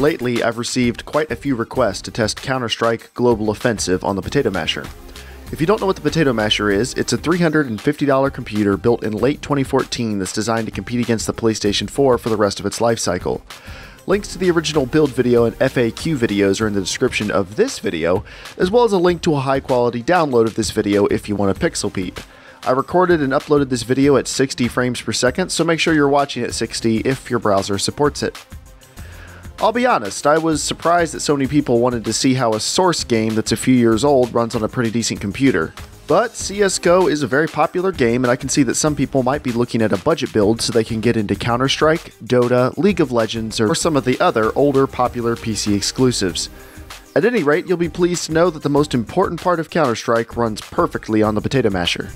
Lately, I've received quite a few requests to test Counterstrike Global Offensive on the Potato Masher. If you don't know what the Potato Masher is, it's a $350 computer built in late 2014 that's designed to compete against the PlayStation 4 for the rest of its life cycle. Links to the original build video and FAQ videos are in the description of this video, as well as a link to a high-quality download of this video if you want a pixel peep. I recorded and uploaded this video at 60 frames per second, so make sure you're watching at 60 if your browser supports it. I'll be honest, I was surprised that so many people wanted to see how a Source game that's a few years old runs on a pretty decent computer. But CSGO is a very popular game, and I can see that some people might be looking at a budget build so they can get into Counter-Strike, Dota, League of Legends, or some of the other older popular PC exclusives. At any rate, you'll be pleased to know that the most important part of Counter-Strike runs perfectly on the Potato Masher.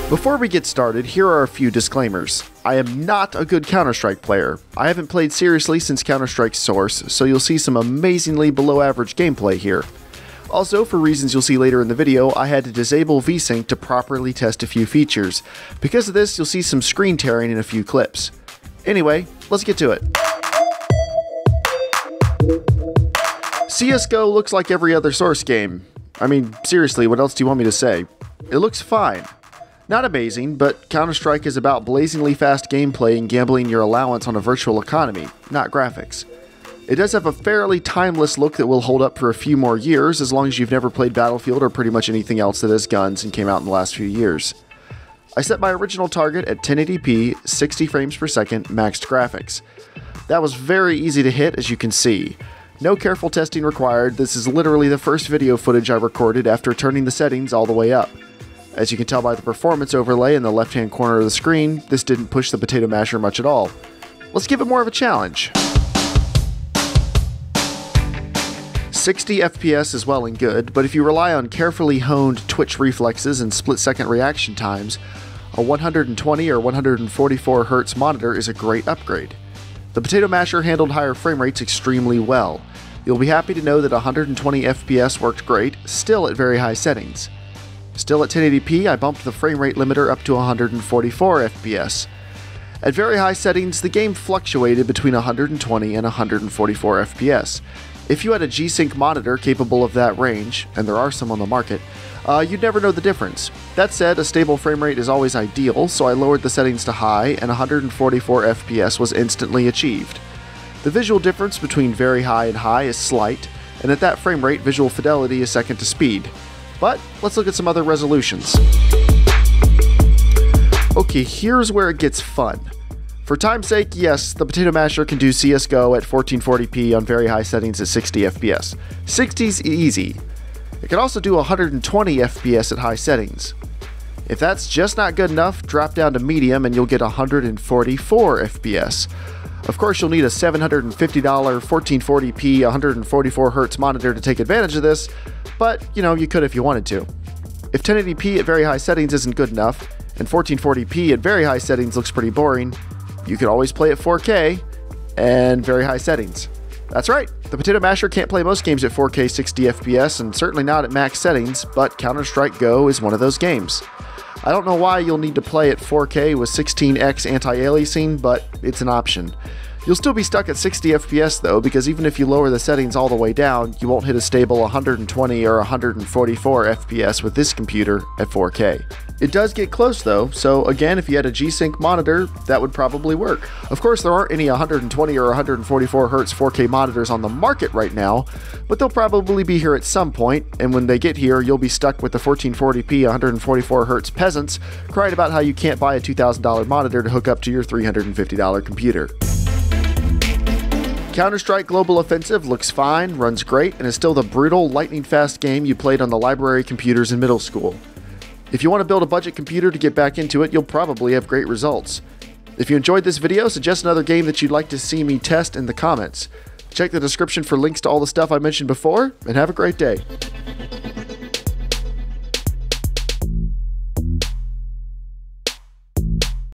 Before we get started, here are a few disclaimers. I am not a good Counter-Strike player. I haven't played seriously since Counter-Strike Source, so you'll see some amazingly below average gameplay here. Also, for reasons you'll see later in the video, I had to disable VSync to properly test a few features. Because of this, you'll see some screen tearing in a few clips. Anyway, let's get to it. CSGO looks like every other Source game. I mean, seriously, what else do you want me to say? It looks fine. Not amazing, but Counter-Strike is about blazingly fast gameplay and gambling your allowance on a virtual economy, not graphics. It does have a fairly timeless look that will hold up for a few more years, as long as you've never played Battlefield or pretty much anything else that has guns and came out in the last few years. I set my original target at 1080p, 60 frames per second, maxed graphics. That was very easy to hit, as you can see. No careful testing required. This is literally the first video footage I recorded after turning the settings all the way up. As you can tell by the performance overlay in the left-hand corner of the screen, this didn't push the Potato Masher much at all. Let's give it more of a challenge. 60 FPS is well and good, but if you rely on carefully honed twitch reflexes and split-second reaction times, a 120 or 144 Hz monitor is a great upgrade. The Potato Masher handled higher frame rates extremely well. You'll be happy to know that 120 FPS worked great, still at very high settings. Still at 1080p, I bumped the frame rate limiter up to 144 FPS. At very high settings, the game fluctuated between 120 and 144 FPS. If you had a G-Sync monitor capable of that range, and there are some on the market, you'd never know the difference. That said, a stable frame rate is always ideal, so I lowered the settings to high, and 144 FPS was instantly achieved. The visual difference between very high and high is slight, and at that frame rate, visual fidelity is second to speed. But let's look at some other resolutions. Okay, here's where it gets fun. For time's sake, yes, the Potato Masher can do CSGO at 1440p on very high settings at 60 FPS. 60's easy. It can also do 120 FPS at high settings. If that's just not good enough, drop down to medium and you'll get 144 FPS. Of course, you'll need a $750 1440p 144 Hz monitor to take advantage of this, but, you could if you wanted to. If 1080p at very high settings isn't good enough, and 1440p at very high settings looks pretty boring, you could always play at 4K and very high settings. That's right, the Potato Masher can't play most games at 4K 60 FPS, and certainly not at max settings, but Counter-Strike Go is one of those games. I don't know why you'll need to play at 4K with 16x anti-aliasing, but it's an option. You'll still be stuck at 60 FPS though, because even if you lower the settings all the way down, you won't hit a stable 120 or 144 FPS with this computer at 4K. It does get close though, so again, if you had a G-Sync monitor, that would probably work. Of course, there aren't any 120 or 144 Hz 4K monitors on the market right now, but they'll probably be here at some point, and when they get here, you'll be stuck with the 1440p 144 Hz peasants crying about how you can't buy a $2,000 monitor to hook up to your $350 computer. Counter-Strike Global Offensive looks fine, runs great, and is still the brutal, lightning-fast game you played on the library computers in middle school. If you want to build a budget computer to get back into it, you'll probably have great results. If you enjoyed this video, suggest another game that you'd like to see me test in the comments. Check the description for links to all the stuff I mentioned before, and have a great day.